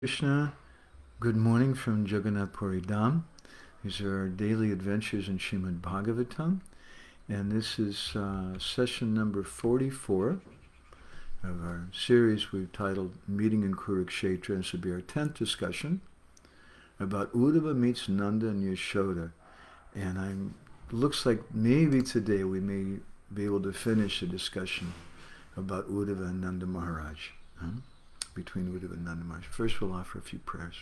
Krishna, good morning from Jagannath Puri Dham. These are our daily adventures in Srimad Bhagavatam, and this is session number 44 of our series we've titled Meeting in Kurukshetra, and this will be our 10th discussion about Uddhava meets Nanda and Yashoda. And looks like maybe today we may be able to finish the discussion about Uddhava and Nanda Maharaja. Between Uddhava and Nanda Maharaja. First we'll offer a few prayers.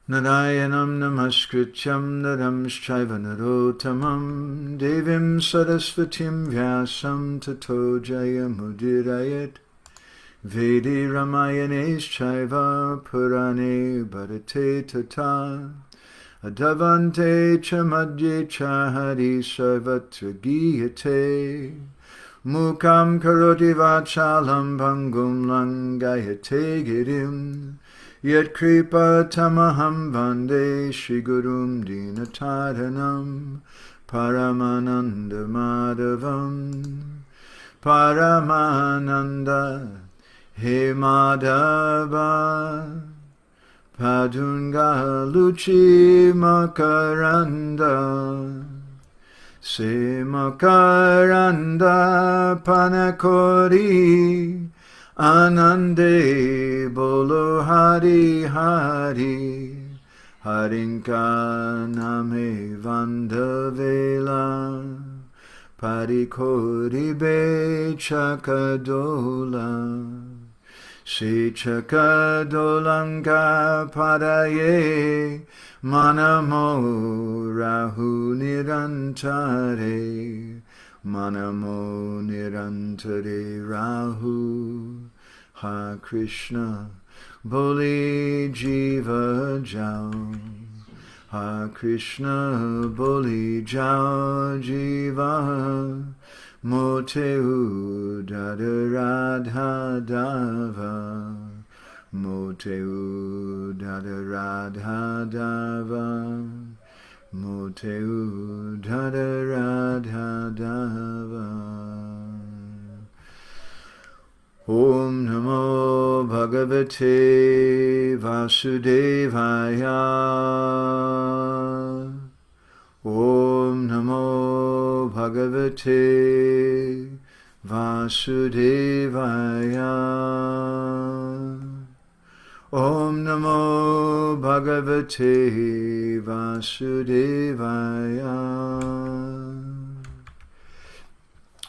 Narayanam namaskrityam naram shaiva narotamam devim sarasvatim vyasam tato jayamudirayat vedi ramayane shaiva purane bharate tata adavante cha madhye cha hari sarvatra giyate Mukam karoti vachalam bhangum langayate girim Yet kripa tamaham vande Shri Gurum dinataranam Paramananda madhavam Paramananda he madhava Padunga luchi makaranda Se makaranda panakori anande bolo hari hari harinka name vandavela parikori be chakadola se chakadolanga padaye Manamo Rahu Nirantare Manamo Nirantare Rahu Ha Krishna Boli Jiva Jao Ha Krishna Boli Jao Jiva Moteu Dada Radha Dava Moteu dada radha dava Moteu dada radha dava Om Namo Bhagavate Vasudevaya Om Namo Bhagavate Vasudevaya Om Namo Bhagavate Vasudevaya.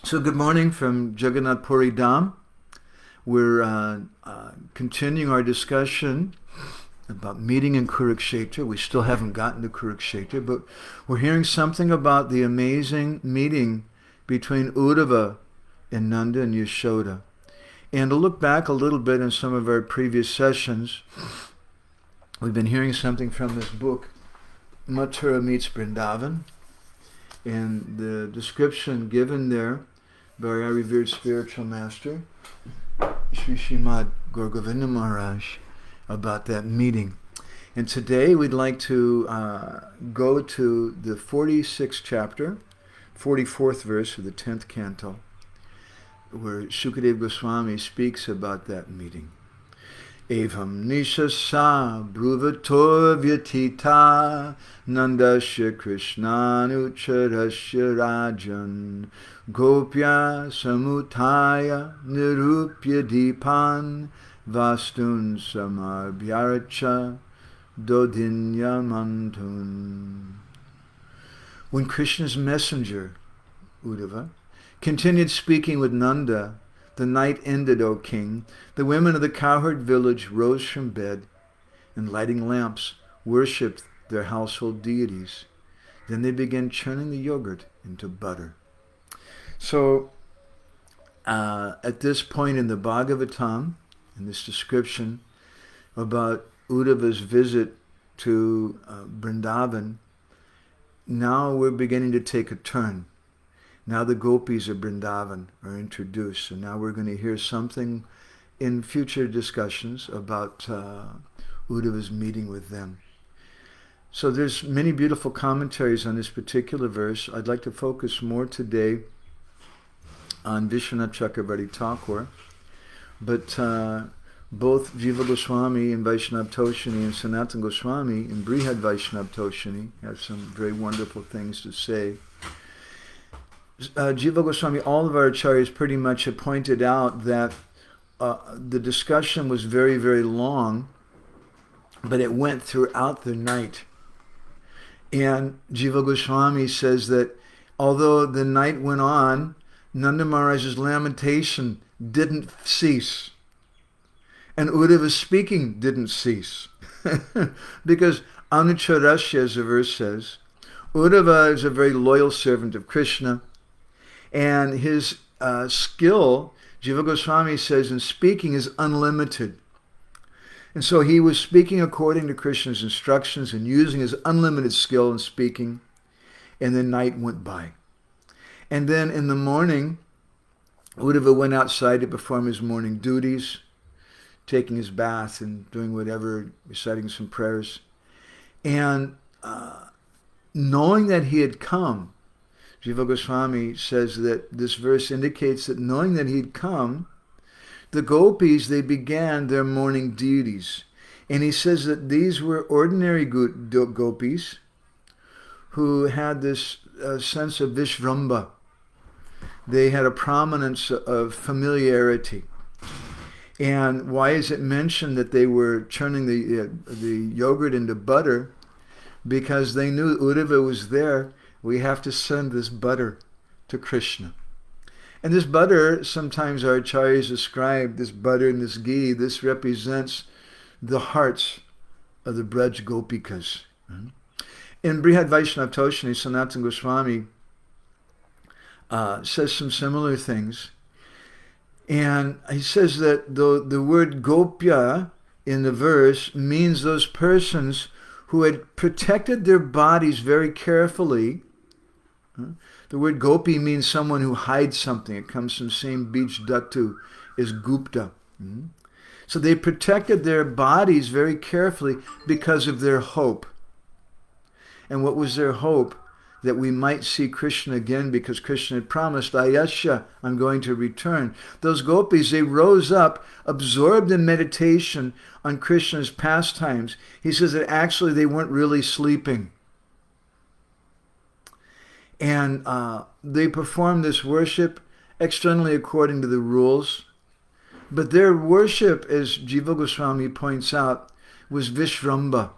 So good morning from Jagannath Puri Dham. We're continuing our discussion about meeting in Kurukshetra. We still haven't gotten to Kurukshetra, but we're hearing something about the amazing meeting between Uddhava and Nanda and Yashoda. And to look back a little bit in some of our previous sessions, we've been hearing something from this book, Mathura Meets Vrindavan, and the description given there by our revered spiritual master, Sri Srimad Gauragovinda Maharaj, about that meeting. And today we'd like to go to the 46th chapter, 44th verse of the 10th canto, where Shukadev Goswami speaks about that meeting. Evam nishasa bruvator vyatita nandasya krishnanu-charasya rajan gopya samutaya nirupya dipan vastun samabhyaracha dodinya mantun. When Krishna's messenger, Uddhava, continued speaking with Nanda, the night ended, O king. The women of the cowherd village rose from bed and, lighting lamps, worshipped their household deities. Then they began churning the yogurt into butter. So, at this point in the Bhagavatam, in this description about Uddhava's visit to Vrindavan, now we're beginning to take a turn. Now the gopis of Vrindavan are introduced, and now we're going to hear something in future discussions about Uddhava's meeting with them. So there's many beautiful commentaries on this particular verse. I'd like to focus more today on Vishwanath Chakravarti Thakur, but both Jiva Goswami in Vaishnava Toshini and Sanatana Goswami in Brihad Vaishnava Toshini have some very wonderful things to say. Jiva Goswami, all of our acharyas pretty much have pointed out that the discussion was very, very long, but it went throughout the night. And Jiva Goswami says that although the night went on, Nanda Maharaja's lamentation didn't cease. And Uddhava's speaking didn't cease. Because Anucharasya, as the verse says, Uddhava is a very loyal servant of Krishna. And his skill, Jiva Goswami says, in speaking is unlimited. And so he was speaking according to Krishna's instructions and using his unlimited skill in speaking. And the night went by. And then in the morning, Uddhava went outside to perform his morning duties, taking his bath and doing whatever, reciting some prayers. And knowing that he had come, Jiva Goswami says that this verse indicates that knowing that he'd come, the gopis, they began their morning duties. And he says that these were ordinary gopis who had this sense of Vishramba. They had a prominence of familiarity. And why is it mentioned that they were churning the yogurt into butter? Because they knew Uddhava was there. We have to send this butter to Krishna. And this butter, sometimes our acharyas describe this butter and this ghee, this represents the hearts of the Braj Gopikas. In Brihad Vaishnava Toshini, Sanatana Goswami says some similar things. And he says that the word gopya in the verse means those persons who had protected their bodies very carefully. The word gopi means someone who hides something. It comes from the same beach dhatu as gupta. So they protected their bodies very carefully because of their hope. And what was their hope? That we might see Krishna again, because Krishna had promised, Ayasya, I'm going to return. Those gopis, they rose up, absorbed in meditation on Krishna's pastimes. He says that actually they weren't really sleeping. And they performed this worship externally according to the rules. But their worship, as Jiva Goswami points out, was Vishramba.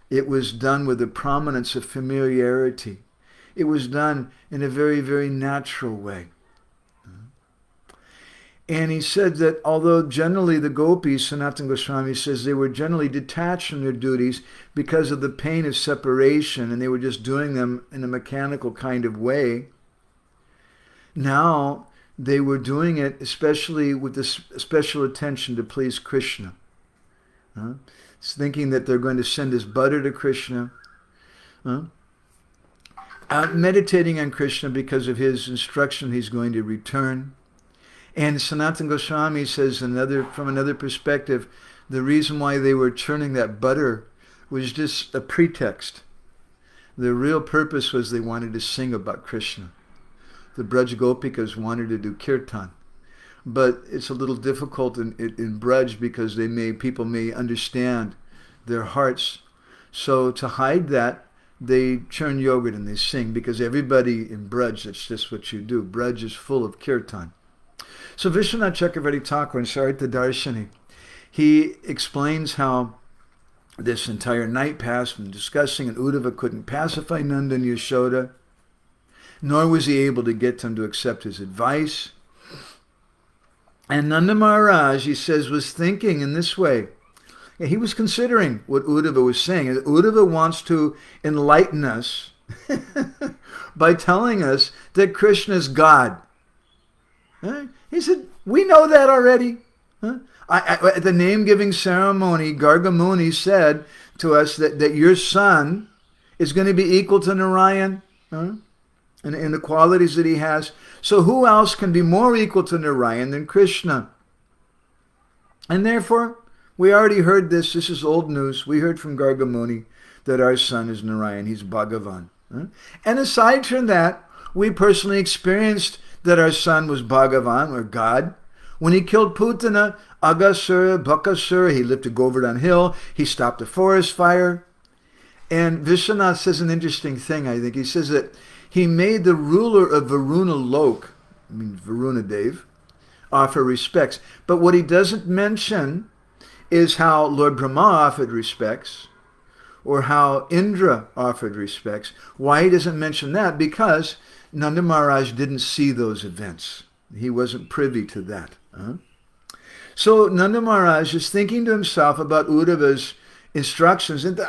It was done with a prominence of familiarity. It was done in a very, very natural way. And he said that although generally the gopis, Sanatana Goswami says, they were generally detached from their duties because of the pain of separation, and they were just doing them in a mechanical kind of way, now they were doing it especially with this special attention to please Krishna. Thinking that they're going to send this butter to Krishna. Meditating on Krishna because of his instruction he's going to return. And Sanatana Goswami says from another perspective, the reason why they were churning that butter was just a pretext. The real purpose was they wanted to sing about Krishna. The Braj Gopikas wanted to do kirtan. But it's a little difficult in Braj because people may understand their hearts. So to hide that, they churn yogurt and they sing, because everybody in Braj, that's just what you do. Braj is full of kirtan. So Vishwanath Chakravarti Thakur in Sarita Darshini, he explains how this entire night passed from discussing, and Uddhava couldn't pacify Nanda and Yashoda, nor was he able to get them to accept his advice. And Nanda Maharaj, he says, was thinking in this way. He was considering what Uddhava was saying. Uddhava wants to enlighten us by telling us that Krishna is God. He said, we know that already. At the name-giving ceremony, Garga Muni said to us that your son is going to be equal to Narayan in the qualities that he has. So who else can be more equal to Narayan than Krishna? And therefore, we already heard this. This is old news. We heard from Garga Muni that our son is Narayan. He's Bhagavan. And aside from that, we personally experienced that our son was Bhagavan, or God. When he killed Putana, Agasura, Bakasura, he lifted Govardhan Hill, he stopped a forest fire. And Vishwanath says an interesting thing, I think. He says that he made the ruler of Varuna Lok, Varuna Dev, offer respects. But what he doesn't mention is how Lord Brahma offered respects, or how Indra offered respects. Why he doesn't mention that? Because Nanda Maharaj didn't see those events. He wasn't privy to that. So Nanda Maharaj is thinking to himself about Uddhava's instructions. And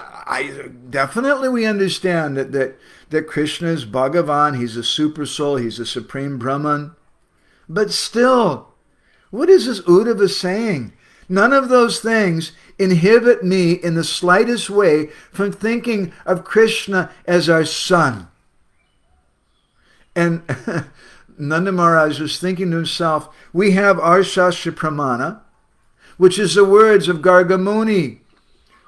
definitely we understand that Krishna is Bhagavan, he's a super soul, he's a supreme Brahman. But still, what is this Uddhava saying? None of those things inhibit me in the slightest way from thinking of Krishna as our son. And Nanda Maharaj was thinking to himself, we have our Shastra Pramana, which is the words of Garga Muni.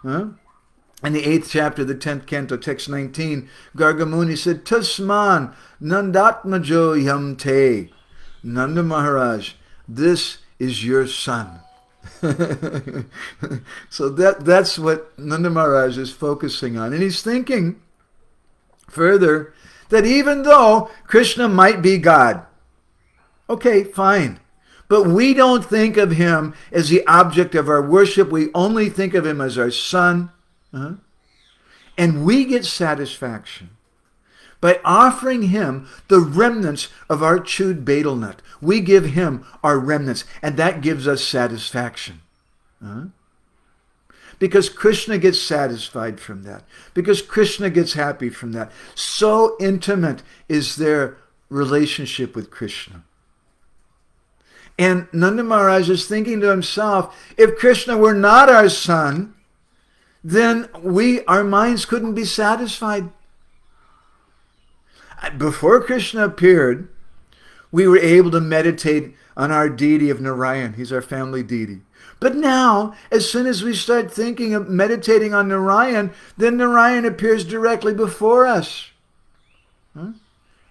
In the 8th chapter, the 10th canto, text 19, Garga Muni said, Tasman Nandatmajo Yamte. Nanda Maharaj, this is your son. So that's what Nanda Maharaj is focusing on. And he's thinking further that even though Krishna might be God, okay, fine, but we don't think of him as the object of our worship. We only think of him as our son. And we get satisfaction by offering him the remnants of our chewed betel nut. We give him our remnants, and that gives us satisfaction. Because Krishna gets satisfied from that. Because Krishna gets happy from that. So intimate is their relationship with Krishna. And Nanda Maharaj is thinking to himself, if Krishna were not our son, then our minds couldn't be satisfied. Before Krishna appeared, we were able to meditate on our deity of Narayan. He's our family deity. But now, as soon as we start thinking of meditating on Narayan, then Narayan appears directly before us.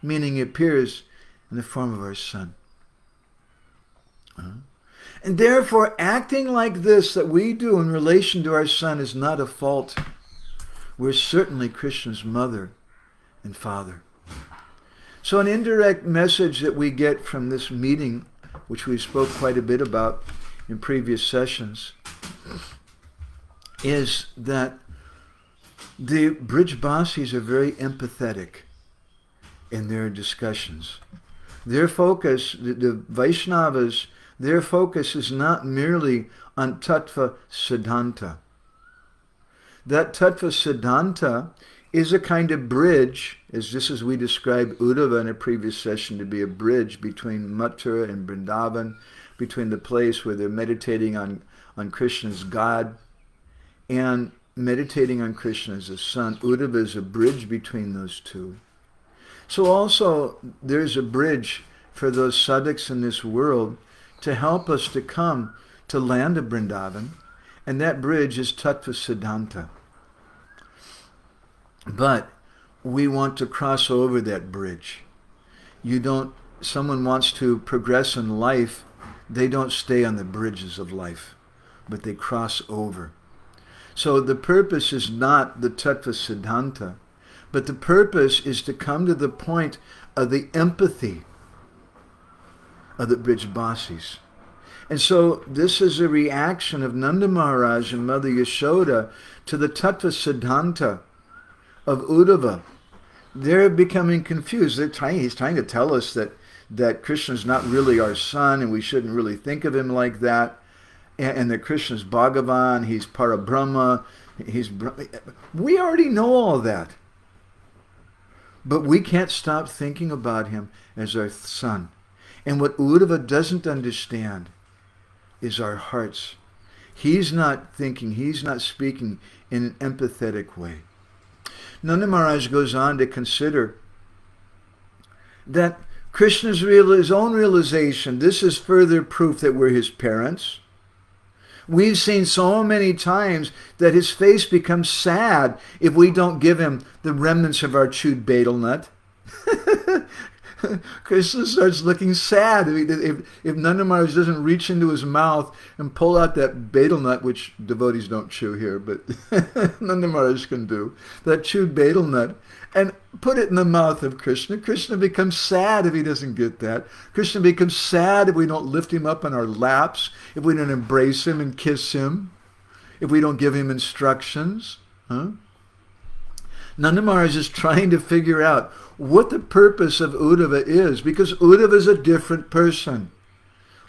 Meaning he appears in the form of our son. And therefore, acting like this that we do in relation to our son is not a fault. We're certainly Krishna's mother and father. So an indirect message that we get from this meeting, which we spoke quite a bit about in previous sessions, is that the Brijbasis are very empathetic in their discussions. Their focus, the Vaishnavas, their focus is not merely on tattva siddhanta. That tattva siddhanta is a kind of bridge, just as we described Uddhava in a previous session to be a bridge between Mathura and Vrindavan, between the place where they're meditating on Krishna's God and meditating on Krishna as a son. Uddhava is a bridge between those two. So also there's a bridge for those sadhaks in this world to help us to come to land of Vrindavan, and that bridge is tattva siddhanta. But we want to cross over that bridge. Someone wants to progress in life, they don't stay on the bridges of life, but they cross over. So the purpose is not the tattva siddhanta, but the purpose is to come to the point of the empathy of the Brijbasis. And so this is a reaction of Nanda Maharaj and Mother Yashoda to the tattva siddhanta of Uddhava. They're becoming confused. He's trying to tell us that Krishna's not really our son and we shouldn't really think of him like that. And that Krishna's Bhagavan, he's Parabrahma. We already know all that. But we can't stop thinking about him as our son. And what Uddhava doesn't understand is our hearts. He's not thinking, he's not speaking in an empathetic way. Nanda Maharaj goes on to consider that Krishna's his own realization, this is further proof that we're his parents. We've seen so many times that his face becomes sad if we don't give him the remnants of our chewed betel nut. Krishna starts looking sad. If Nanda Maharaj doesn't reach into his mouth and pull out that betel nut, which devotees don't chew here, but Nanda Maharaj can do, that chewed betel nut, and put it in the mouth of Krishna, Krishna becomes sad if he doesn't get that. Krishna becomes sad if we don't lift him up in our laps, if we don't embrace him and kiss him, if we don't give him instructions. Nanda Maharaj is trying to figure out what the purpose of Uddhava is, because Uddhava is a different person.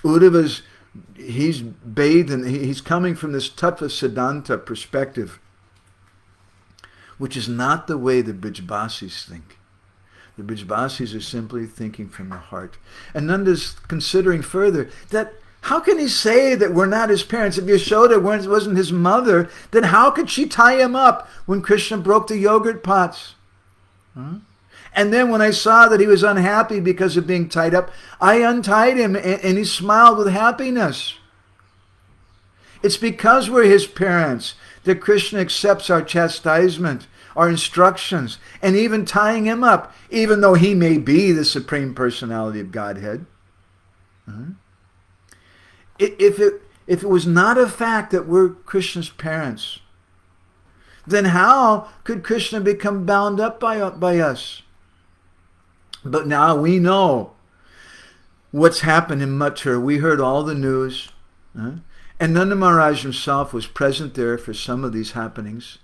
Uddhava he's bathed in, he's coming from this tattva siddhanta perspective, which is not the way the Brijbasis think. The Brijbasis are simply thinking from the heart. And Nanda's considering further that how can he say that we're not his parents? If Yashoda wasn't his mother, then how could she tie him up when Krishna broke the yogurt pots? And then when I saw that he was unhappy because of being tied up, I untied him and he smiled with happiness. It's because we're his parents that Krishna accepts our chastisement, our instructions, and even tying him up, even though he may be the Supreme Personality of Godhead. If it was not a fact that we're Krishna's parents, then how could Krishna become bound up by us? But now we know what's happened in Mathura. We heard all the news. And Nanda Maharaj himself was present there for some of these happenings.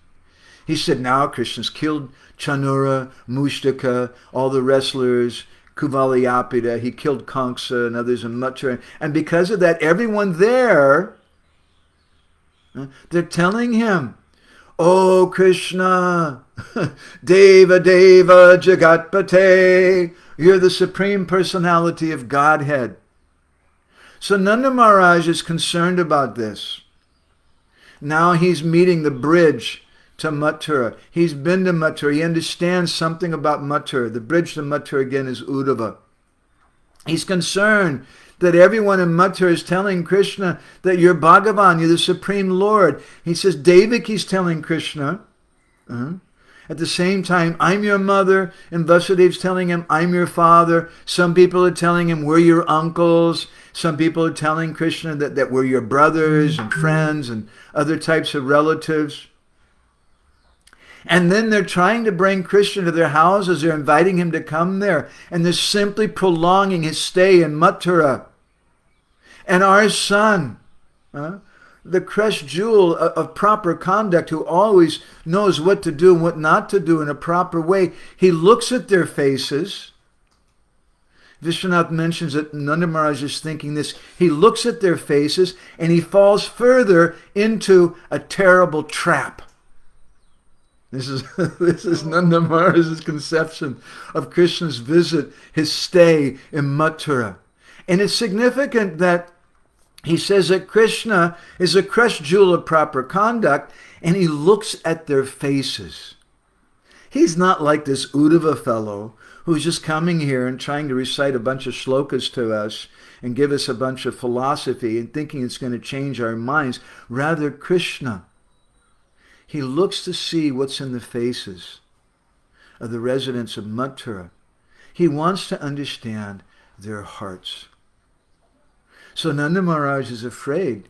He said, now Krishna's killed Chanura, Mushtaka, all the wrestlers, Kuvalayapida, he killed Kamsa and others in Mathura. And because of that, everyone there, they're telling him, oh Krishna, Deva Deva Jagatpate, you're the Supreme Personality of Godhead. So Nanda Maharaj is concerned about this. Now he's meeting the bridge to Mathura. He's been to Mathura. He understands something about Mathura. The bridge to Mathura again is Uddhava. He's concerned that everyone in Mathura is telling Krishna that you're Bhagavan, you're the Supreme Lord. He says, Devaki's telling Krishna. At the same time, I'm your mother, and Vasudev's telling him, I'm your father. Some people are telling him, we're your uncles. Some people are telling Krishna that we're your brothers and friends and other types of relatives. And then they're trying to bring Krishna to their houses. They're inviting him to come there. And they're simply prolonging his stay in Mathura. And our son, the crushed jewel of proper conduct, who always knows what to do and what not to do in a proper way, he looks at their faces. Vishwanath mentions that Nanda Maharaj is thinking this. He looks at their faces and he falls further into a terrible trap. This is Nanda Maharaj's conception of Krishna's visit, his stay in Mathura. And it's significant that he says that Krishna is a crushed jewel of proper conduct, and he looks at their faces. He's not like this Uddhava fellow who's just coming here and trying to recite a bunch of shlokas to us and give us a bunch of philosophy and thinking it's going to change our minds. Rather, Krishna, he looks to see what's in the faces of the residents of Mathura. He wants to understand their hearts. So Nanda Maharaj is afraid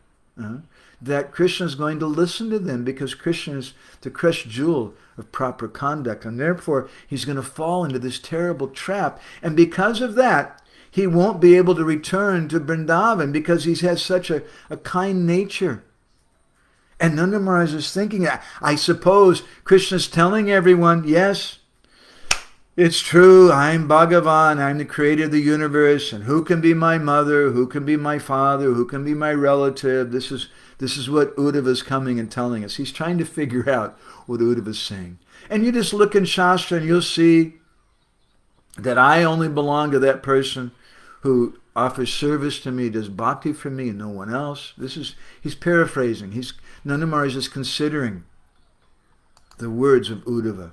that Krishna is going to listen to them, because Krishna is the crushed jewel of proper conduct. And therefore, he's going to fall into this terrible trap. And because of that, he won't be able to return to Vrindavan, because he has such a kind nature. And Nanda Maharaj is thinking, I suppose Krishna's telling everyone, yes, it's true, I'm Bhagavan, I'm the creator of the universe, and who can be my mother, who can be my father, who can be my relative? This is what Uddhava is coming and telling us. He's trying to figure out what Uddhava is saying. And you just look in Shastra and you'll see that I only belong to that person who offers service to me, does bhakti for me and no one else. He's paraphrasing. Nanda Maharaj is considering the words of Uddhava.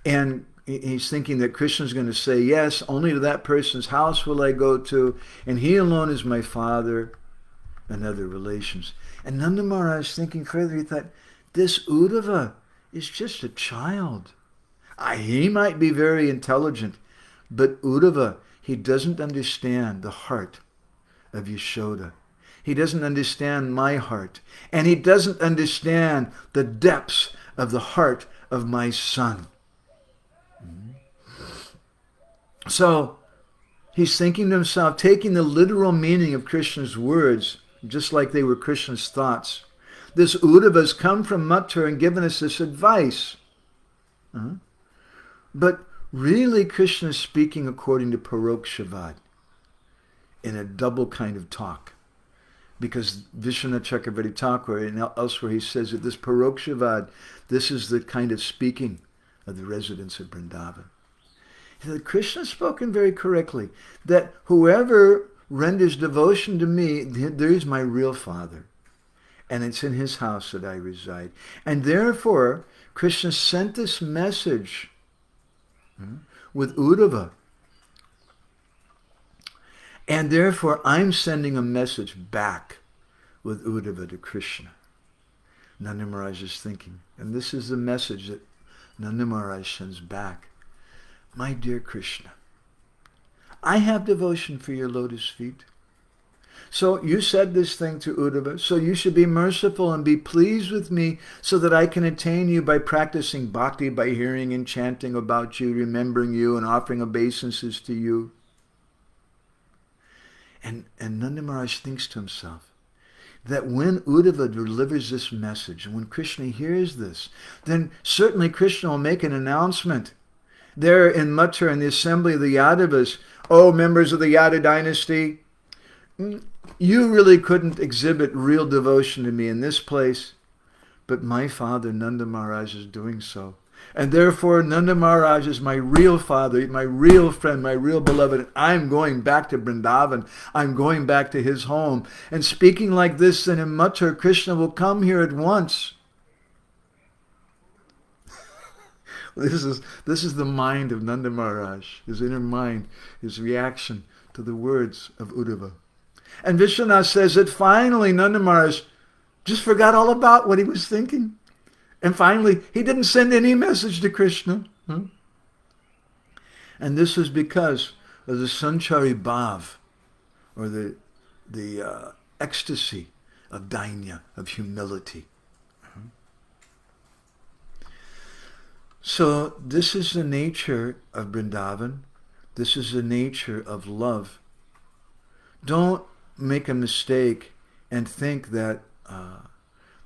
And he's thinking that Krishna's going to say, yes, only to that person's house will I go to, and he alone is my father, and other relations. And Nanda Maharaj, thinking further, he thought, this Uddhava is just a child. He might be very intelligent, But Uddhava, he doesn't understand the heart of Yashoda. He doesn't understand my heart. And he doesn't understand the depths of the heart of my son. So he's thinking to himself, taking the literal meaning of Krishna's words, just like they were Krishna's thoughts. This Uddhava has come from Mathura and given us this advice. But really Krishna is speaking according to Parokshavad, in a double kind of talk. Because Vishwanath Chakravarti Thakur and elsewhere he says that this Parokshavad, this is the kind of speaking of the residents of Vrindavan. Krishna has spoken very correctly, that whoever renders devotion to me, there is my real father. And it's in his house that I reside. And therefore, Krishna sent this message with Uddhava. And therefore, I'm sending a message back with Uddhava to Krishna. Nanda Maharaj is thinking. And this is the message that Nanda Maharaj sends back. My dear Krishna, I have devotion for your lotus feet. So you said this thing to Uddhava, so you should be merciful and be pleased with me so that I can attain you by practicing bhakti, by hearing and chanting about you, remembering you and offering obeisances to you. And Nanda Maharaj thinks to himself that when Uddhava delivers this message, and when Krishna hears this, then certainly Krishna will make an announcement there in Mathura, in the assembly of the Yadavas. Oh, members of the Yadav dynasty, you really couldn't exhibit real devotion to me in this place, but my father Nanda Maharaj is doing so. And therefore Nanda Maharaj is my real father, my real friend, my real beloved. And I'm going back to Vrindavan. I'm going back to his home. And speaking like this, then in Mathura, Krishna will come here at once. This is the mind of Nanda Maharaj, his inner mind, his reaction to the words of Uddhava. And Vishwanath says that finally Nanda Maharaj just forgot all about what he was thinking. And finally, he didn't send any message to Krishna. And this was because of the sanchari bhav, or the ecstasy of dainya, of humility. So this is the nature of Vrindavan. This is the nature of love. Don't make a mistake and think that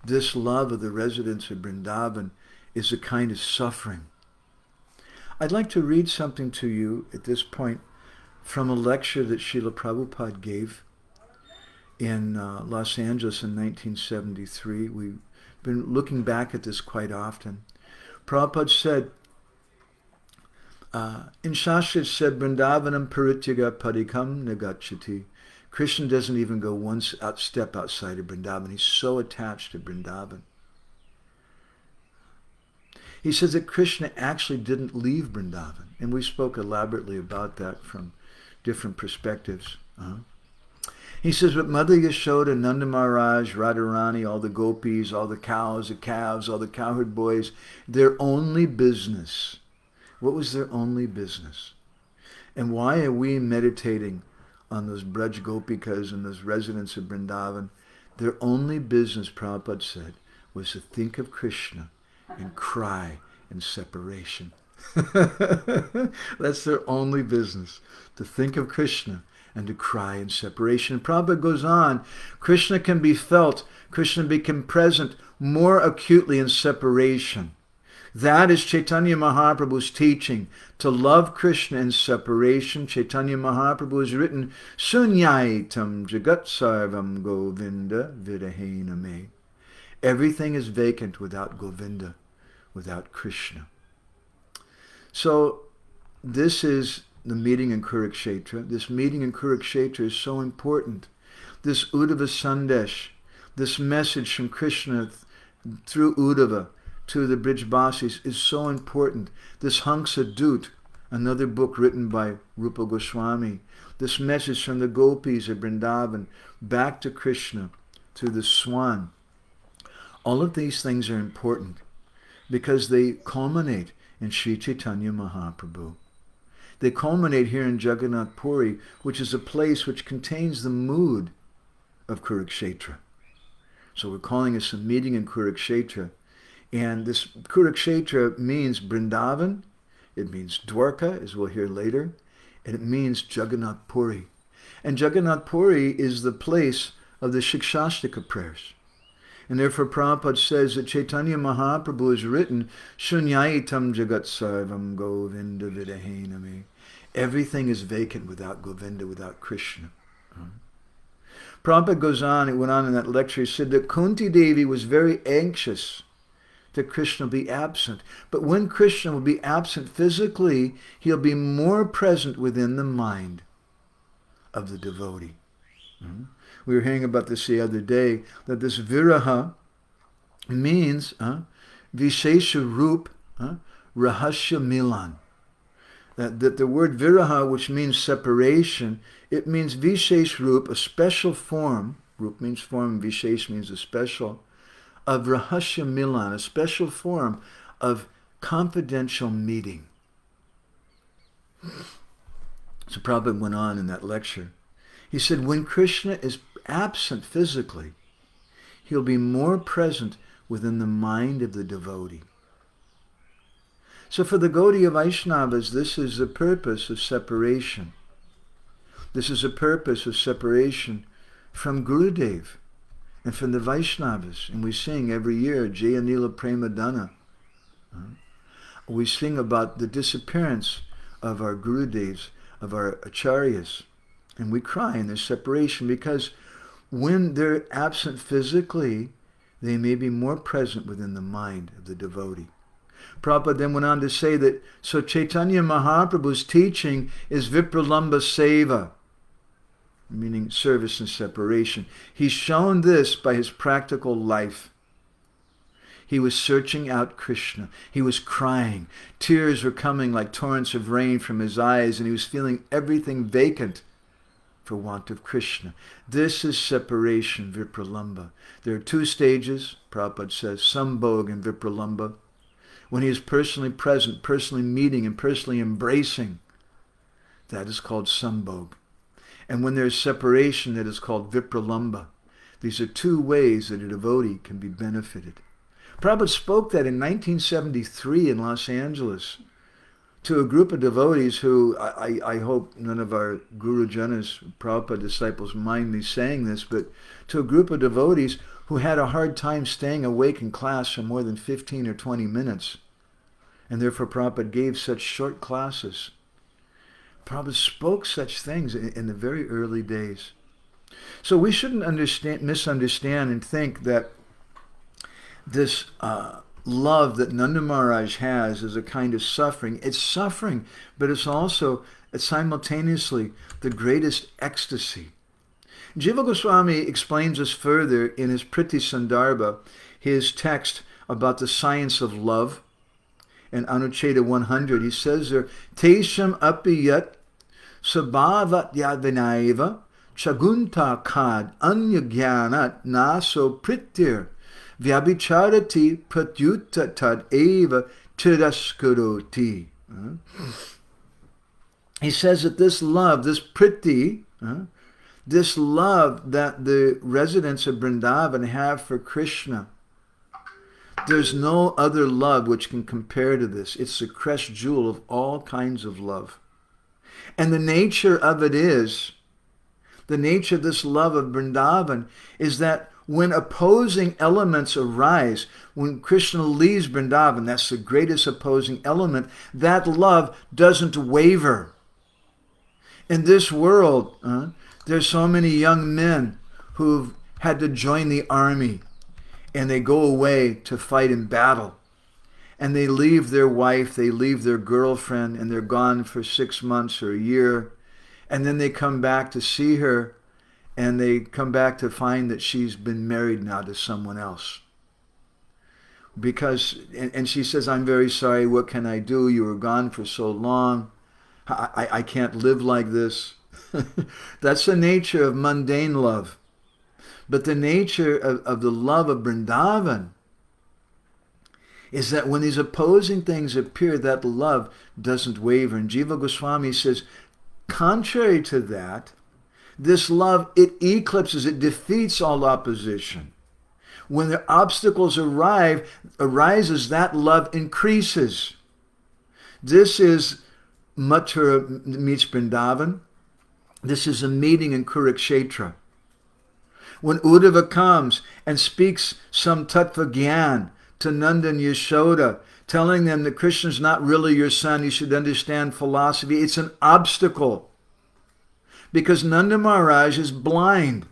this love of the residents of Vrindavan is a kind of suffering. I'd like to read something to you at this point from a lecture that Srila Prabhupada gave in Los Angeles in 1973. We've been looking back at this quite often. Prabhupada said, in Shastra it said, Vrindavanam parityaga padikam nagachati. Krishna doesn't even go one step outside of Vrindavan. He's so attached to Vrindavan. He says that Krishna actually didn't leave Vrindavan. And we spoke elaborately about that from different perspectives. He says, but Mother Yashoda, Nanda Maharaj, Radharani, all the gopis, all the cows, the calves, all the cowherd boys, their only business. What was their only business? And why are we meditating on those Braj Gopikas and those residents of Vrindavan? Their only business, Prabhupada said, was to think of Krishna and cry in separation. That's their only business, to think of Krishna and to cry in separation. And Prabhupada goes on, Krishna can be felt, Krishna become present more acutely in separation. That is Chaitanya Mahaprabhu's teaching, to love Krishna in separation. Chaitanya Mahaprabhu has written, Sunyaitam Jagat Sarvam Govinda Vidahena Me. Everything is vacant without Govinda, without Krishna. So this is the meeting in Kurukshetra. This meeting in Kurukshetra is so important. This Uddhava Sandesh, this message from Krishna through Uddhava to the Brijbasis is so important. This Hamsa Dut, another book written by Rupa Goswami, this message from the gopis of Vrindavan back to Krishna through the swan. All of these things are important because they culminate in Sri Chaitanya Mahaprabhu. they culminate here in Jagannath Puri, which is a place which contains the mood of Kurukshetra. So we're calling this a meeting in Kurukshetra. And this Kurukshetra means Vrindavan, it means Dwarka, as we'll hear later, and it means Jagannath Puri. And Jagannath Puri is the place of the Shikshastika prayers. And therefore Prabhupada says that Chaitanya Mahaprabhu has written, Shunyaitam Jagat Sarvam Govinda Vidahenami. Everything is vacant without Govinda, without Krishna. Prabhupada goes on, it went on in that lecture, he said that Kunti Devi was very anxious that Krishna will be absent. But when Krishna will be absent physically, he'll be more present within the mind of the devotee. We were hearing about this the other day, that this viraha means vishesha rup rahasya milan. That the word viraha, which means separation, it means vishesh rup, a special form. Rup means form, vishesh means a special, of rahasya milan, a special form of confidential meeting. So Prabhupada went on in that lecture. He said, when Krishna is absent physically, he'll be more present within the mind of the devotee. So for the Gaudiya Vaishnavas, this is the purpose of separation. This is a purpose of separation from Gurudev and from the Vaishnavas. And we sing every year, Jayanila Prema Dana. We sing about the disappearance of our Gurudevs, of our Acharyas. And we cry in this separation because when they're absent physically, they may be more present within the mind of the devotee. Prabhupada then went on to say that, so Chaitanya Mahaprabhu's teaching is Vipralamba Seva, meaning service and separation. He's shown this by his practical life. He was searching out Krishna. He was crying. Tears were coming like torrents of rain from his eyes, and he was feeling everything vacant for want of Krishna. This is separation, Vipralamba. There are two stages, Prabhupada says, Sambhog and Vipralamba. When he is personally present, personally meeting, and personally embracing, that is called Sambhog. And when there is separation, that is called Vipralamba. These are two ways that a devotee can be benefited. Prabhupada spoke that in 1973 in Los Angeles to a group of devotees who, I hope none of our Guru Janas, Prabhupada disciples mind me saying this, but to a group of devotees who had a hard time staying awake in class for more than 15 or 20 minutes. And therefore Prabhupada gave such short classes. Prabhupada spoke such things in the very early days. So we shouldn't misunderstand and think that this love that Nanda Maharaj has is a kind of suffering. It's suffering, but it's also simultaneously the greatest ecstasy. Jiva Goswami explains this further in his Priti Sandarbha, his text about the science of love. In Anucheta 100, he says there, Tesham apiyat sabhavat yadvinaiva chagunta kad anya gyanat naso pritir vyabhicharati pratyutta tad eva tiraskaroti. He says that this love, this priti, this love that the residents of Vrindavan have for Krishna, there's no other love which can compare to this. It's the crest jewel of all kinds of love. And the nature of it is, the nature of this love of Vrindavan is that when opposing elements arise, when Krishna leaves Vrindavan, that's the greatest opposing element, that love doesn't waver. In this world, there's so many young men who've had to join the army, and they go away to fight in battle. And they leave their wife, they leave their girlfriend, and they're gone for 6 months or a year. And then they come back to see her, and they come back to find that she's been married now to someone else. And she says, I'm very sorry, what can I do? You were gone for so long. I can't live like this. That's the nature of mundane love. But the nature of the love of Vrindavan is that when these opposing things appear, that love doesn't waver. And Jiva Goswami says, contrary to that, this love, it eclipses, it defeats all opposition. When the obstacles arises, that love increases. This is Mathura meets Vrindavan. This is a meeting in Kurukshetra. When Uddhava comes and speaks some tattva gyan to Nanda and Yashoda, telling them that Krishna's not really your son, you should understand philosophy, it's an obstacle. Because Nanda Maharaj is blind.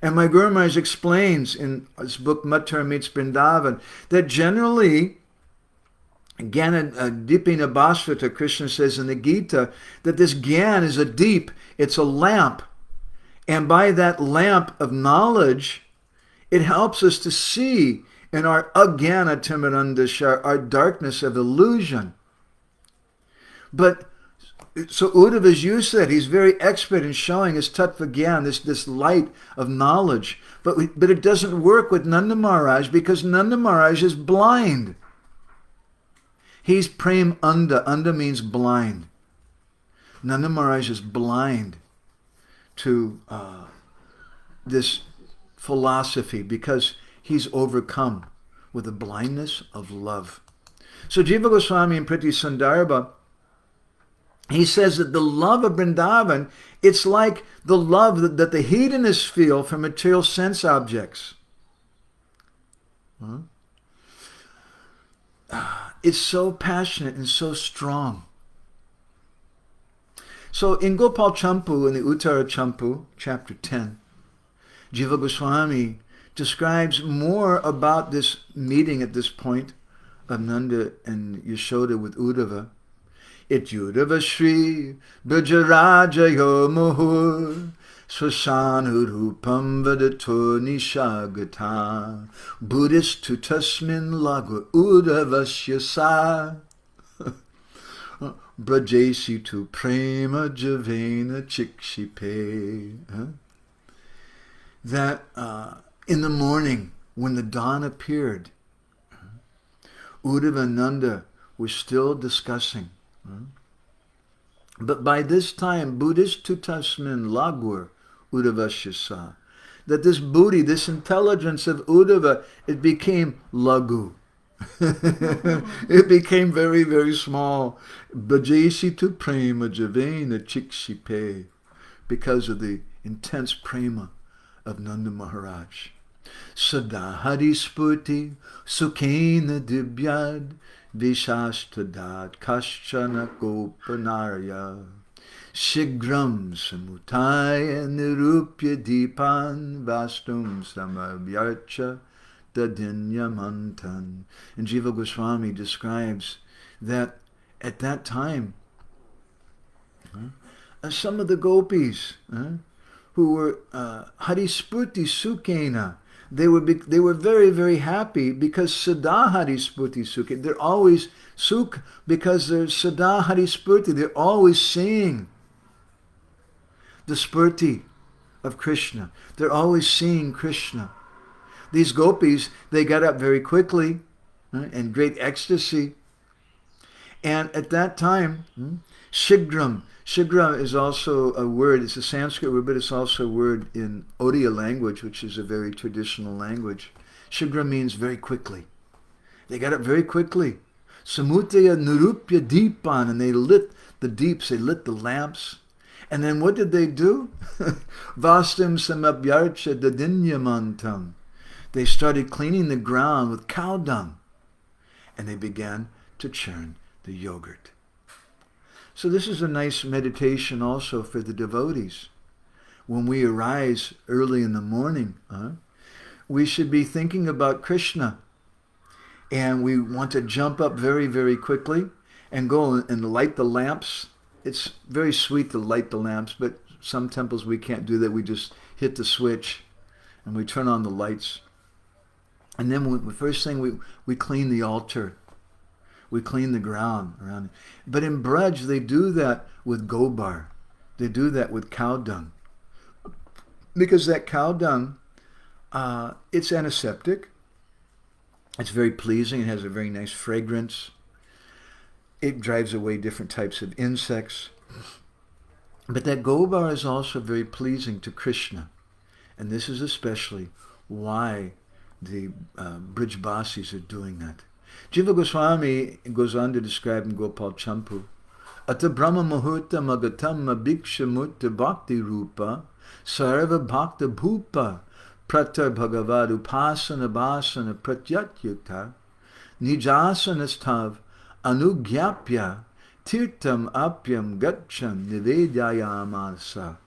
And my Guru Maharaj explains in his book Mathura meets Vrindavan that generally, Gyana Deepina Bhasvata, Krishna says in the Gita, that this Gyan is a deep, it's a lamp. And by that lamp of knowledge, it helps us to see in our Agyana Timirandasha, our darkness of illusion. But so Uddhava's used that. He's very expert in showing his tattva gyan, this light of knowledge. But it doesn't work with Nanda Maharaj because Nanda Maharaj is blind. He's prem anda. Anda means blind. Nanda Maharaj is blind to this philosophy because he's overcome with the blindness of love. So Jiva Goswami in Priti Sandarbha, he says that the love of Vrindavan, it's like the love that the hedonists feel for material sense objects. It's so passionate and so strong. So in Gopal Champu, in the Uttara Champu, chapter 10, Jiva Goswami describes more about this meeting at this point of Nanda and Yashoda with Uddhava. Ityudava Shri Brajarajayo Muhur Swasanurupam Vadato Nishagata Buddhistu Tasmin Lagu Uddhavasyasa Brajesi tu prema javena chikshipe. That in the morning when the dawn appeared, Uddhava and Nanda were still discussing. But by this time, Buddhistu tasmin lagur Uddhavasyasa, that this buddhi, this intelligence of Uddhava, it became lagu. It became very, very small. Bhajesi tu prema javena chikshipe, because of the intense prema of Nanda Maharaj. Sada harispurti sukhena dibyad vishashtadat kaschana gopanarya shigram samutaya nirupya dipan vastum samabhyarcha dadinyamantan. And Jiva Goswami describes that at that time, some of the gopis who were harispurti sukhena, they were very, very happy because sada harispurti sukhe. They're always sukh because they're sada harispurti. They're always seeing the spurti of Krishna. They're always seeing Krishna. These gopis, they got up very quickly in great ecstasy. And at that time, shigram. Shigra is also a word, it's a Sanskrit word, but it's also a word in Odia language, which is a very traditional language. Shigra means very quickly. They got up very quickly. Samutaya nirupya dipan, and they lit the deeps, they lit the lamps. And then what did they do? Vastam samabhyarcha dadinyamantam. They started cleaning the ground with cow dung, and they began to churn the yogurt. So this is a nice meditation also for the devotees. When we arise early in the morning, we should be thinking about Krishna. And we want to jump up very, very quickly and go and light the lamps. It's very sweet to light the lamps, but some temples we can't do that. We just hit the switch and we turn on the lights. And then the first thing we clean the altar. We clean the ground around it. But in Braj, they do that with gobar. They do that with cow dung. Because that cow dung, it's antiseptic. It's very pleasing. It has a very nice fragrance. It drives away different types of insects. But that gobar is also very pleasing to Krishna. And this is especially why the Brijbasis are doing that. Jiva Goswami goes on to describe in Gopal Champu, Ata Brahma Muhurta Magatam Abhiksha Mutta Bhakti Rupa Sarva Bhakta Bhupa Pratar Bhagavad Upasana Basana Pratyatyukta Nijasanastav Anugyapya Tirtam Apyam Gacham Nivedyayamasa.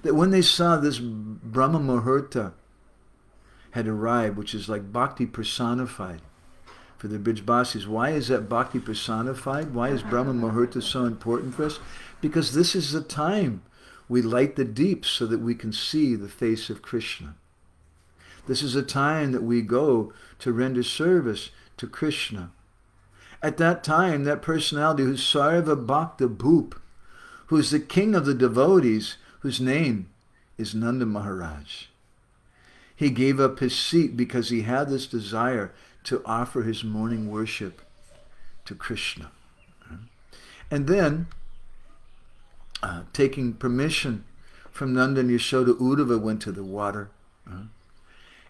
That when they saw this Brahma Muhurta had arrived, which is like bhakti personified for the Brijbasis. Why is that bhakti personified? Why is Brahma Muhurta so important for us? Because this is the time we light the deeps so that we can see the face of Krishna. This is a time that we go to render service to Krishna. At that time, that personality who's Sarva Bhakta Bhup, who's the king of the devotees, whose name is Nanda Maharaj. He gave up his seat because he had this desire to offer his morning worship to Krishna. And then, taking permission from Nanda and Yashoda, Uddhava went to the water.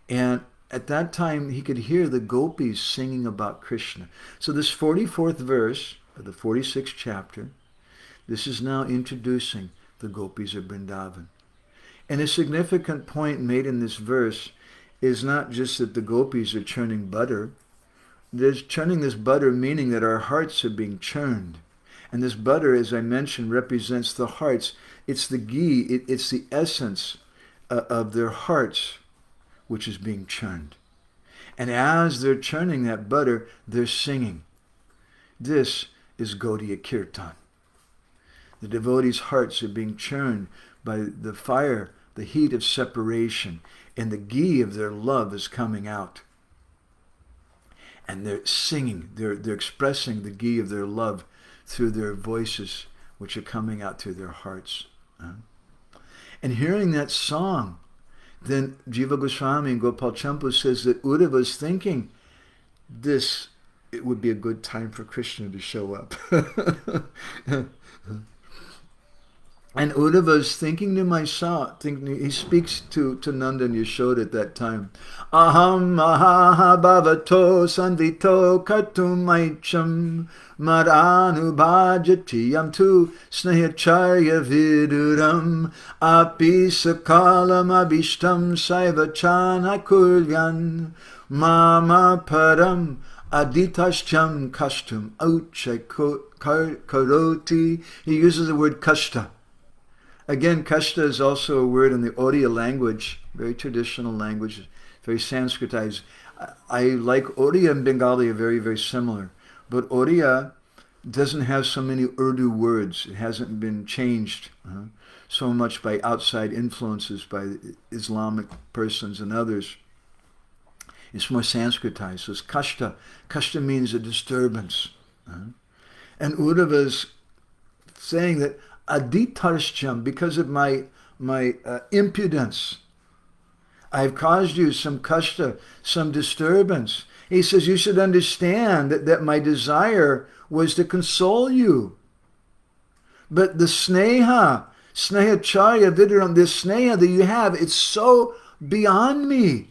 And at that time, he could hear the gopis singing about Krishna. So this 44th verse of the 46th chapter, this is now introducing the gopis of Vrindavan. And a significant point made in this verse is not just that the gopis are churning butter. There's churning this butter, meaning that our hearts are being churned. And this butter, as I mentioned, represents the hearts. It's the ghee, it's the essence of their hearts, which is being churned. And as they're churning that butter, they're singing. This is Gaudiya Kirtan. The devotees' hearts are being churned by the fire, the heat of separation, and the ghee of their love is coming out. And they're singing, they're expressing the ghee of their love through their voices, which are coming out through their hearts. And hearing that song, then Jiva Goswami and Gopal Champu says that Uddhava was thinking, it would be a good time for Krishna to show up. And Uddhava is thinking to myself, he speaks to Nanda and Yashoda at that time. Aham maha bhavato sanvito kartum maicham maranu bhajatiyam tu snehacharya viduram api sakalam abhishtam saivachana kuryan mama param aditascham kashtam auchai karoti. He uses the word kashta. Again, kashta is also a word in the Odia language, very traditional language, very Sanskritized. I like Odia and Bengali are very, very similar. But Odia doesn't have so many Urdu words. It hasn't been changed so much by outside influences, by Islamic persons and others. It's more Sanskritized. So it's kashta. Kashta means a disturbance. And Uddhava is saying that aditarsham, because of my impudence, I've caused you some kashta, some disturbance. He says you should understand that my desire was to console you. But the snehacharya viduram, this sneha that you have, it's so beyond me.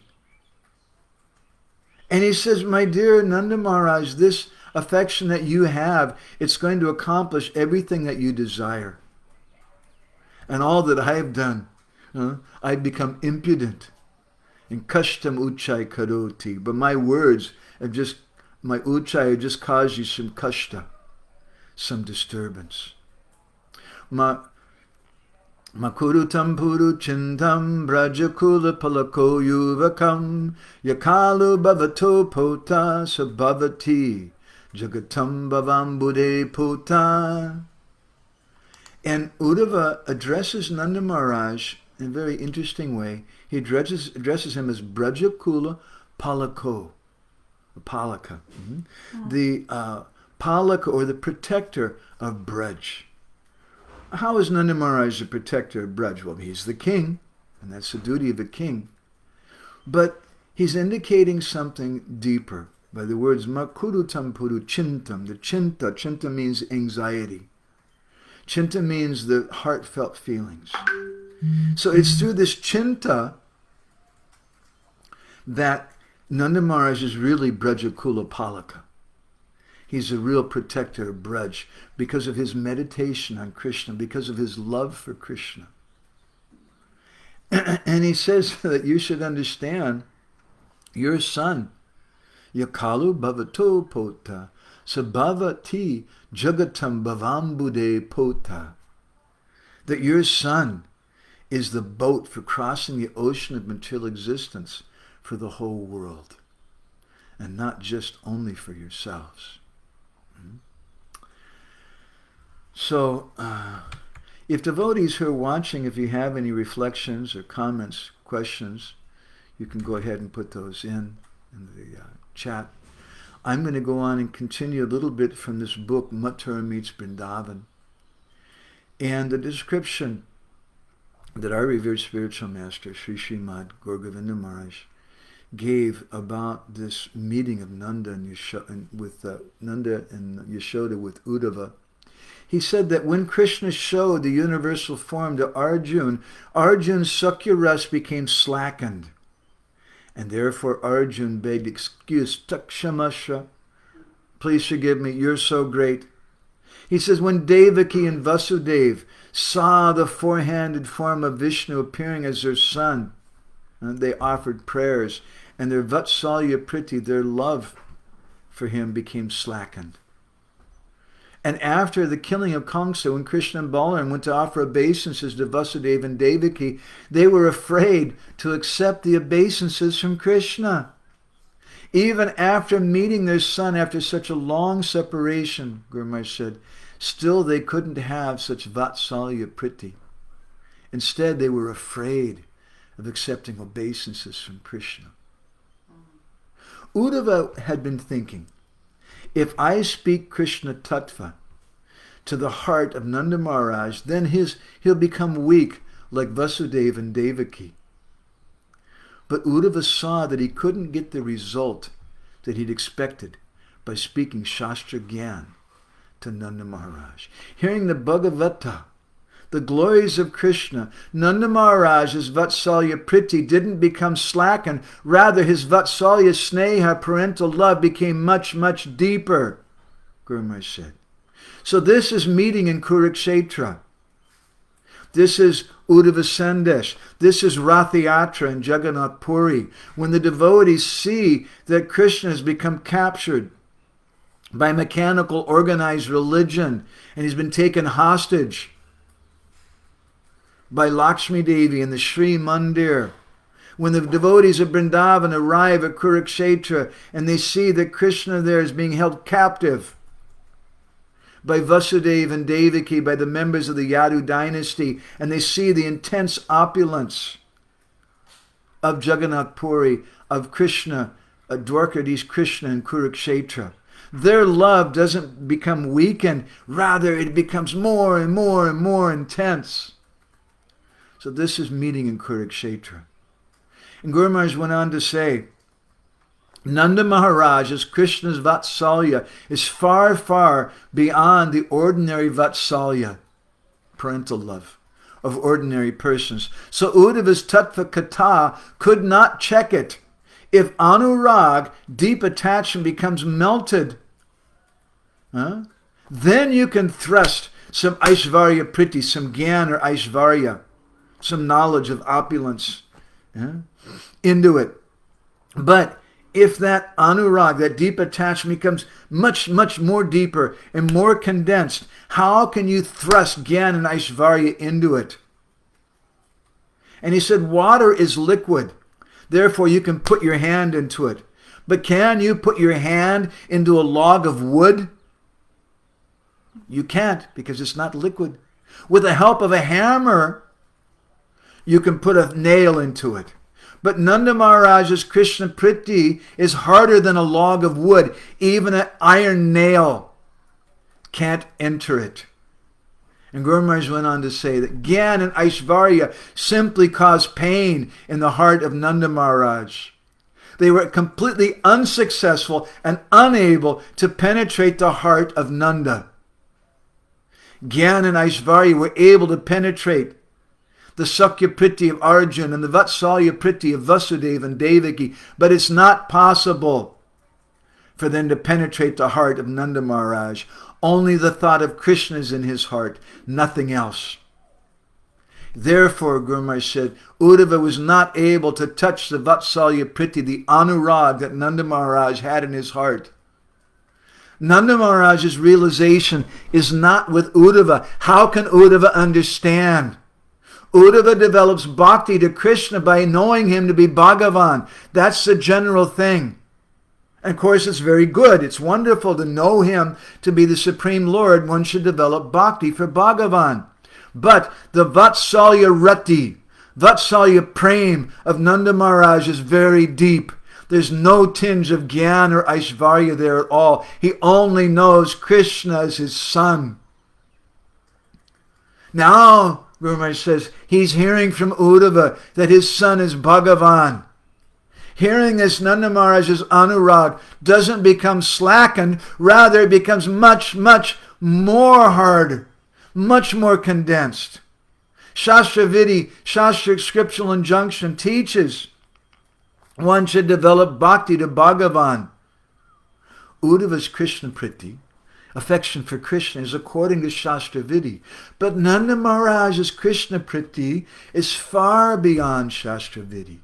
And he says, my dear Nanda Maharaj, this affection that you have, it's going to accomplish everything that you desire. And all that I have done, I've become impudent. And kashtam uchai karoti. But my words my uchai have just caused you some kashta, some disturbance. Makurutam puru chintam brajakula palako yuvakam yakalu bhavato pota sabhavati jagatam bhavam bude pota. And Uddhava addresses Nanda Maharaj in a very interesting way. He addresses him as Brajakula Palako, Palaka, the Palaka, or the protector of Braj. How is Nanda Maharaj the protector of Braj? Well, he's the king, and that's the duty of a king. But he's indicating something deeper by the words makurutam puru chintam. The chinta means anxiety. Chinta means the heartfelt feelings. So it's through this chinta that Nanda Maharaj is really Brajakula Palaka. He's a real protector of Braj because of his meditation on Krishna, because of his love for Krishna. And he says that you should understand your son, Yakalu Bhavato Pota, Sabhavati Jagatam Bhavambude Pota, that your son is the boat for crossing the ocean of material existence for the whole world, and not just only for yourselves. So, if devotees who are watching, if you have any reflections or comments, questions, you can go ahead and put those in the chat. I'm going to go on and continue a little bit from this book, Mathura Meets Vrindavan, and the description that our revered spiritual master, Sri Srimad Gaur Govinda Maharaj, gave about this meeting of Nanda and Yashoda with Uddhava. He said that when Krishna showed the universal form to Arjuna, Arjuna's Sakya Ras became slackened. And therefore Arjuna begged excuse, Takshamasha, please forgive me, you're so great. He says, when Devaki and Vasudeva saw the four-handed form of Vishnu appearing as their son, and they offered prayers, and their Vatsalya Priti, their love for him, became slackened. And after the killing of Kamsa, when Krishna and Balaram went to offer obeisances to Vasudeva and Devaki, they were afraid to accept the obeisances from Krishna. Even after meeting their son after such a long separation, Guru Maharaj said, still they couldn't have such Vatsalya Priti. Instead, they were afraid of accepting obeisances from Krishna. Uddhava had been thinking, if I speak Krishna tattva to the heart of Nanda Maharaj, then he'll become weak like Vasudeva and Devaki. But Uddhava saw that he couldn't get the result that he'd expected by speaking Shastra Gyan to Nanda Maharaj. Hearing the Bhagavata, the glories of Krishna, Nanda Maharaj's Vatsalya Priti didn't become slackened. Rather, his Vatsalya Sneha, parental love, became much, much deeper, Guru Maharaj said. So this is meeting in Kurukshetra. This is Uddhava Sandesh. This is Rathayatra in Jagannath Puri. When the devotees see that Krishna has become captured by mechanical organized religion and he's been taken hostage by Lakshmi Devi in the Sri Mandir. When the devotees of Vrindavan arrive at Kurukshetra and they see that Krishna there is being held captive by Vasudeva and Devaki, by the members of the Yadu dynasty, and they see the intense opulence of Jagannath Puri, of Krishna, Dwarkadish Krishna in Kurukshetra. Their love doesn't become weakened, rather it becomes more and more and more intense. So this is meeting in Kurukshetra. And Guru Maharaj went on to say, Nanda Maharaj, as Krishna's Vatsalya, is far, far beyond the ordinary Vatsalya, parental love, of ordinary persons. So Uddhava's Tattva Katha could not check it. If Anurag, deep attachment, becomes melted, then you can thrust some Aishvarya Priti, some Gyan or Aishvarya, some knowledge of opulence into it. But if that anurag, that deep attachment, becomes much, much more deeper and more condensed, how can you thrust Gyan and Aishvarya into it? And he said, water is liquid. Therefore, you can put your hand into it. But can you put your hand into a log of wood? You can't, because it's not liquid. With the help of a hammer, you can put a nail into it. But Nanda Maharaj's Krishna Priti is harder than a log of wood. Even an iron nail can't enter it. And Guru Maharaj went on to say that Gyan and Aishvarya simply cause pain in the heart of Nanda Maharaj. They were completely unsuccessful and unable to penetrate the heart of Nanda. Gyan and Aishvarya were able to penetrate the Sakyapriti of Arjuna and the Vatsalyapriti of Vasudeva and Devaki, but it's not possible for them to penetrate the heart of Nanda Maharaj. Only the thought of Krishna is in his heart, nothing else. Therefore, Guru Maharaj said, Uddhava was not able to touch the Vatsalyapriti, the anurag that Nanda Maharaj had in his heart. Nanda Maharaj's realization is not with Uddhava. How can Uddhava understand? Uddhava develops bhakti to Krishna by knowing him to be Bhagavan. That's the general thing. And of course, it's very good. It's wonderful to know him to be the Supreme Lord. One should develop bhakti for Bhagavan. But the Vatsalya Rati, Vatsalya Prem of Nanda Maharaj is very deep. There's no tinge of Gyan or Aishvarya there at all. He only knows Krishna as his son. Now, Guru Maharaj says, he's hearing from Uddhava that his son is Bhagavan. Hearing this, Nanda Maharaj's anurag doesn't become slackened. Rather, it becomes much, much more hard, much more condensed. Shastra Vidhi, Shastra scriptural injunction teaches one should develop bhakti to Bhagavan. Uddhava's Krishna Priti, affection for Krishna, is according to Shastra Vidhi. But Nanda Maharaj's Krishna Priti is far beyond Shastra Vidhi.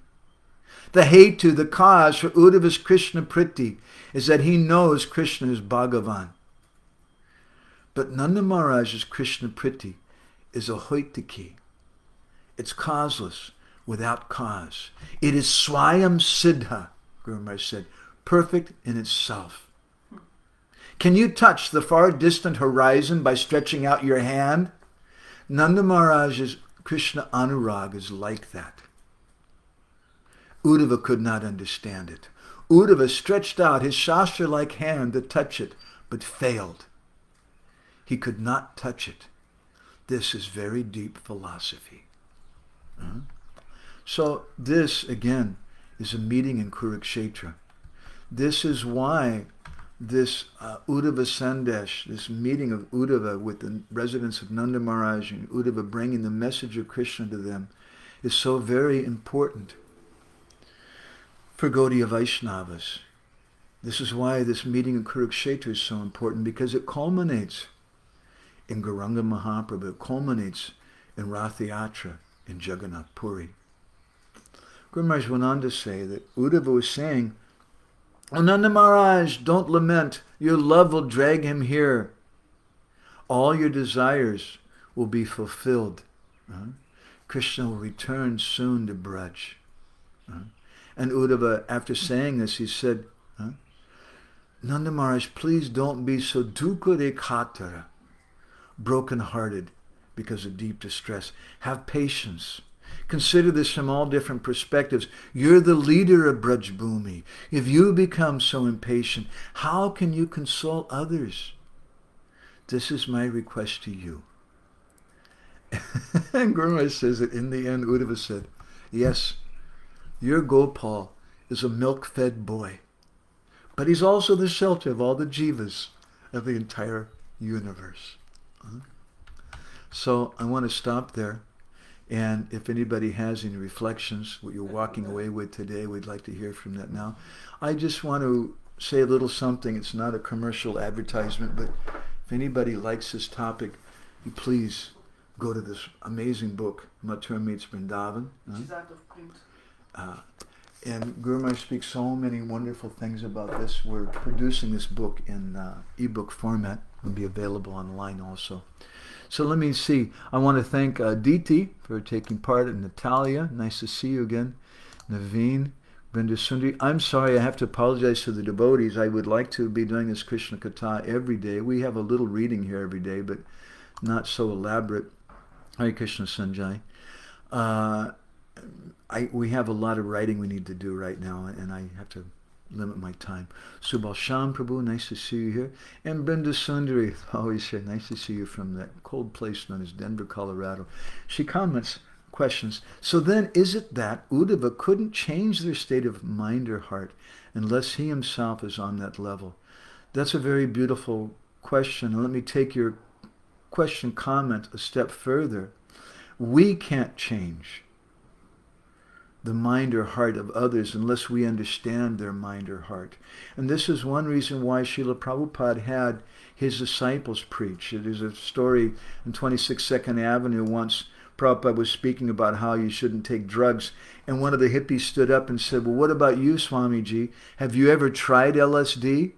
The hetu, the cause for Uddhava's Krishna Priti is that he knows Krishna is Bhagavan. But Nanda Maharaj's Krishna Priti is a hoitaki. It's causeless, without cause. It is swayam siddha, Guru Maharaj said, perfect in itself. Can you touch the far distant horizon by stretching out your hand? Nanda Maharaj's Krishna Anurag is like that. Uddhava could not understand it. Uddhava stretched out his Shastra-like hand to touch it, but failed. He could not touch it. This is very deep philosophy. So this, again, is a meeting in Kurukshetra. This is why this Uddhava Sandesh, this meeting of Uddhava with the residents of Nanda Maharaj and Uddhava bringing the message of Krishna to them, is so very important for Gaudiya Vaishnavas. This is why this meeting in Kurukshetra is so important, because it culminates in Gauranga Mahaprabhu, it culminates in Rath Yatra in Jagannath Puri. Guru Maharaj went on to say that Uddhava was saying, "Oh, Nanda Maharaj, don't lament. Your love will drag him here. All your desires will be fulfilled. Krishna will return soon to Braj." And Uddhava, after saying this, he said, "Nanda Maharaj, please don't be so dukure khatara, broken-hearted because of deep distress. Have patience. Consider this from all different perspectives. You're the leader of Braj Bhumi. If you become so impatient, how can you console others? This is my request to you." And Guru Maharaj says that in the end, Uddhava said, "Yes, your Gopal is a milk-fed boy, but he's also the shelter of all the jivas of the entire universe." So I want to stop there. And if anybody has any reflections, what you're walking away with today, we'd like to hear from that now. I just want to say a little something. It's not a commercial advertisement, but if anybody likes this topic, you please go to this amazing book, Mathura Meets Vrindavan. Which is out of print. And Guru Maharaj speaks so many wonderful things about this. We're producing this book in ebook format. It'll be available online also. So let me see. I want to thank Diti for taking part, and Natalia. Nice to see you again. Naveen, Brenda Sundari. I'm sorry, I have to apologize to the devotees. I would like to be doing this Krishna Katha every day. We have a little reading here every day, but not so elaborate. Hare Krishna Sanjay. We have a lot of writing we need to do right now, and I have to limit my time. Subal Sham Prabhu, nice to see you here. And Brenda Sundari, always here, nice to see you from that cold place known as Denver, Colorado. She comments, questions. So then, is it that Uddhava couldn't change their state of mind or heart unless he himself is on that level? That's a very beautiful question. Let me take your question comment a step further. We can't change the mind or heart of others unless we understand their mind or heart. And this is one reason why Srila Prabhupada had his disciples preach. There's a story in 26 Second Avenue once. Prabhupada was speaking about how you shouldn't take drugs. And one of the hippies stood up and said, well, what about you, Swamiji? Have you ever tried LSD?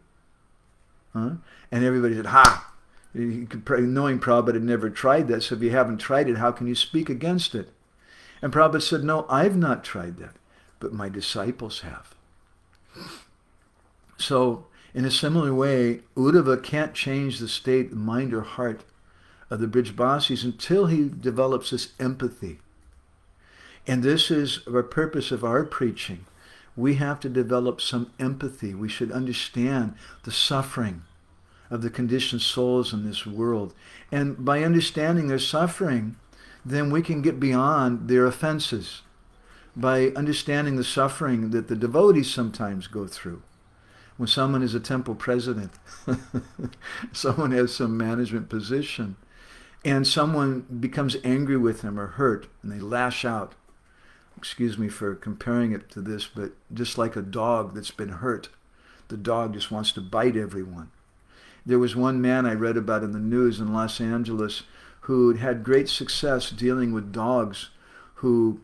Huh? And everybody said, ha! Knowing Prabhupada had never tried that, so if you haven't tried it, how can you speak against it? And Prabhupada said, no, I've not tried that, but my disciples have. So, in a similar way, Uddhava can't change the state, mind, or heart of the Brijbasis until he develops this empathy. And this is the purpose of our preaching. We have to develop some empathy. We should understand the suffering of the conditioned souls in this world. And by understanding their suffering, then we can get beyond their offenses. By understanding the suffering that the devotees sometimes go through. When someone is a temple president, someone has some management position, and someone becomes angry with him or hurt, and they lash out. Excuse me for comparing it to this, but just like a dog that's been hurt, the dog just wants to bite everyone. There was one man I read about in the news in Los Angeles who had great success dealing with dogs who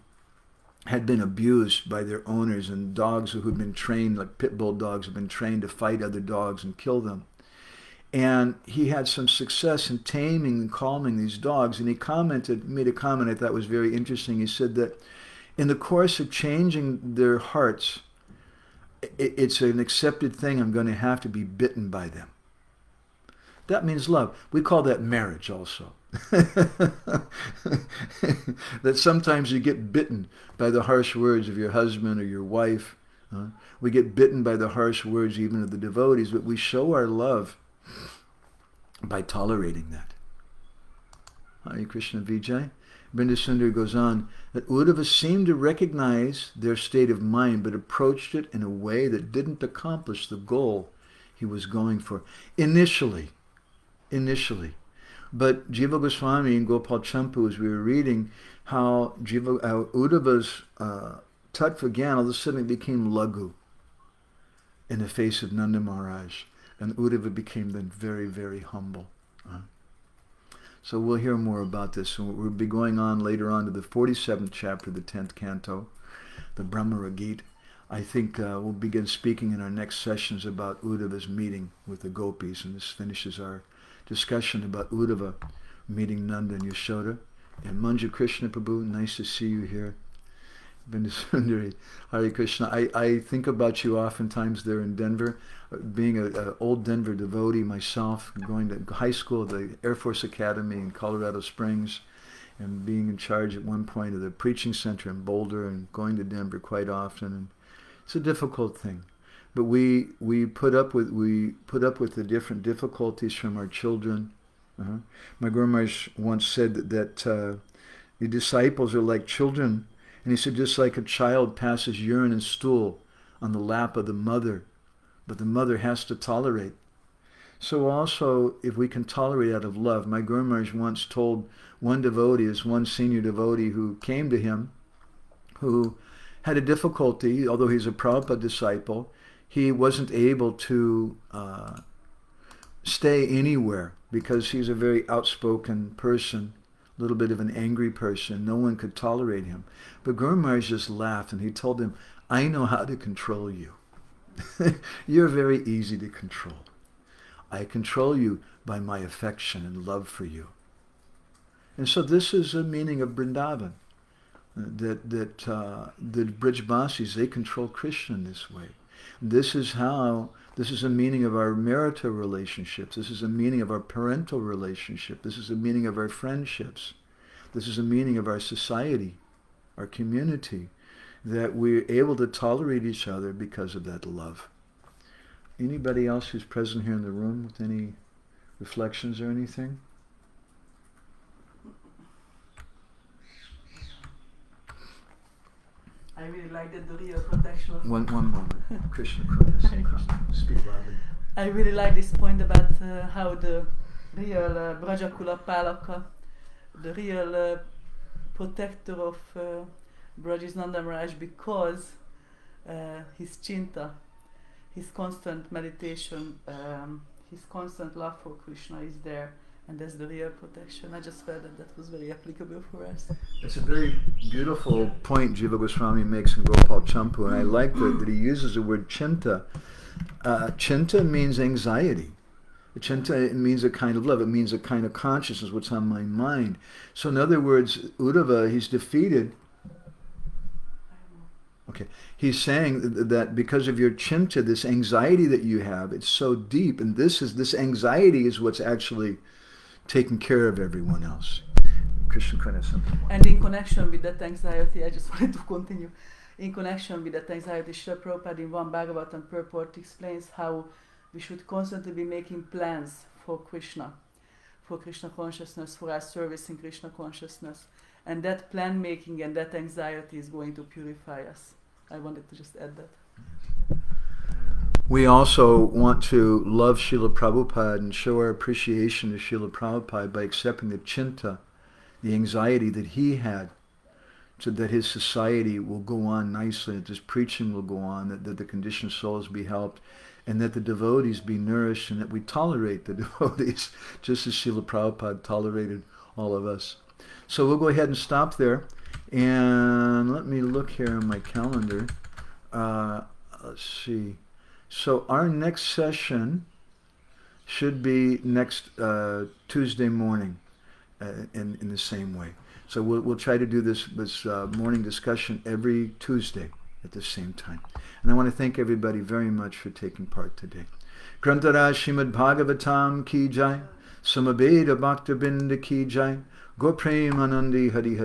had been abused by their owners, and dogs who had been trained, like pit bull dogs, have been trained to fight other dogs and kill them. And he had some success in taming and calming these dogs. And he made a comment I thought was very interesting. He said that in the course of changing their hearts, it's an accepted thing, I'm going to have to be bitten by them. That means love. We call that marriage also. That sometimes you get bitten by the harsh words of your husband or your wife. We get bitten by the harsh words even of the devotees, but we show our love by tolerating that. Hare Krishna Vijay. Brindasundar goes on that Uddhava seemed to recognize their state of mind, but approached it in a way that didn't accomplish the goal he was going for. Initially. But Jiva Goswami and Gopal Champu, as we were reading, how Uddhava's tattva gyan all of a sudden became lagu in the face of Nanda Maharaj. And Uddhava became then very, very humble. So we'll hear more about this. And we'll be going on later on to the 47th chapter of the 10th canto, the Brahmara Gita. I think we'll begin speaking in our next sessions about Uddhava's meeting with the gopis. And this finishes our discussion about Uddhava meeting Nanda and Yashoda. And Manju Krishna Prabhu, nice to see you here. Sundari, Hare Krishna. I think about you oftentimes there in Denver. Being an old Denver devotee myself, going to high school at the Air Force Academy in Colorado Springs, and being in charge at one point of the preaching center in Boulder, and going to Denver quite often. And it's a difficult thing. But we put up with the different difficulties from our children. My Guru Maharaj once said that the disciples are like children. And he said, just like a child passes urine and stool on the lap of the mother, but the mother has to tolerate. So also, if we can tolerate out of love, my Guru Maharaj once told one devotee, as one senior devotee who came to him, who had a difficulty, although he's a Prabhupada disciple, he wasn't able to stay anywhere because he's a very outspoken person, a little bit of an angry person. No one could tolerate him. But Guru Maharaj just laughed and he told him, I know how to control you. You're very easy to control. I control you by my affection and love for you. And so this is a meaning of Vrindavan, that the Brijbasis, they control Krishna in this way. This is a meaning of our marital relationships. This is a meaning of our parental relationship. This is a meaning of our friendships. This is a meaning of our society, our community, that we're able to tolerate each other because of that love. Anybody else who's present here in the room with any reflections or anything? really like that, the real protection of... One moment. Krishna Krishna. Speak loudly. I really like this point about how the real Brajakula Palaka, the real protector of Braj is Nanda Maharaj, because his chinta, his constant meditation, his constant love for Krishna is there, and that's the real protection. I just felt that was very applicable for us. It's a very beautiful point Jiva Goswami makes in Gopal Champu, and I like that he uses the word chinta. Chinta means anxiety. Chinta means a kind of love. It means a kind of consciousness, what's on my mind. So in other words, Uddhava, he's defeated. Okay, he's saying that because of your chinta, this anxiety that you have, it's so deep, and this anxiety is what's actually taking care of everyone else. Krishna Krishna something. And in connection with that anxiety, I just wanted to continue. In connection with that anxiety, Srila Prabhupada in one Bhagavatam purport explains how we should constantly be making plans for Krishna consciousness, for our service in Krishna consciousness. And that plan making and that anxiety is going to purify us. I wanted to just add that. We also want to love Srila Prabhupada and show our appreciation to Srila Prabhupada by accepting the chinta, the anxiety that he had, so that his society will go on nicely, that his preaching will go on, that the conditioned souls be helped, and that the devotees be nourished, and that we tolerate the devotees, just as Srila Prabhupada tolerated all of us. So we'll go ahead and stop there. And let me look here on my calendar. Let's see. So our next session should be next Tuesday morning in the same way. So we'll try to do this morning discussion every Tuesday at the same time. And I want to thank everybody very much for taking part today. Grantara Srimad Bhagavatam ki jai, Samaveda Bhakta Binda ki jai, Go Premanandi Hari Hari.